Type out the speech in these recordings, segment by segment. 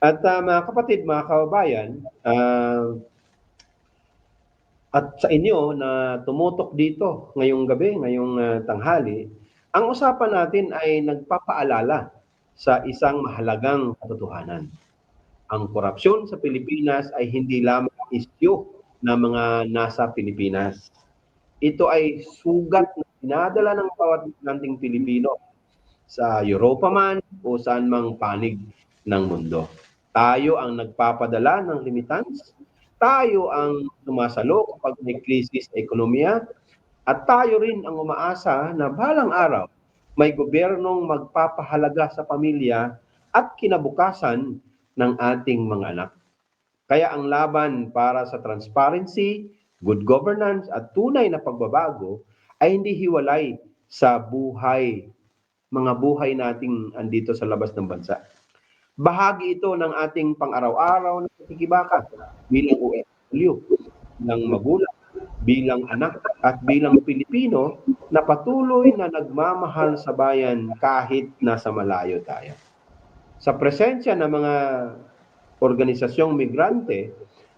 At mga kapatid, mga kababayan, at sa inyo na tumutok dito ngayong gabi, ngayong tanghali, ang usapan natin ay nagpapaalala sa isang mahalagang katotohanan. Ang korupsyon sa Pilipinas ay hindi lamang isyu ng mga nasa Pilipinas. Ito ay sugat na dinadala ng bawat nating Pilipino sa Europa man o saan mang panig ng mundo. Tayo ang nagpapadala ng remittance, tayo ang sumasalo kapag may krisis sa ekonomiya, at tayo rin ang umaasa na balang araw may gobyernong magpapahalaga sa pamilya at kinabukasan ng ating mga anak. Kaya ang laban para sa transparency, good governance at tunay na pagbabago ay hindi hiwalay sa mga buhay nating andito sa labas ng bansa. Bahagi ito ng ating pang-araw-araw na pakikibaka bilang OFW, bilang magulang, bilang anak at bilang Pilipino na patuloy na nagmamahal sa bayan kahit nasa malayo tayo. Sa presensya ng mga organisasyong migrante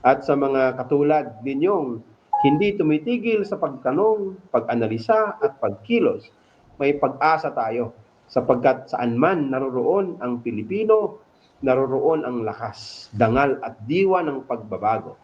at sa mga katulad ninyong hindi tumitigil sa pagtanong, pag-analisa at pagkilos, may pag-asa tayo sapagkat saan man naroroon ang Pilipino, naroroon ang lakas, dangal at diwa ng pagbabago.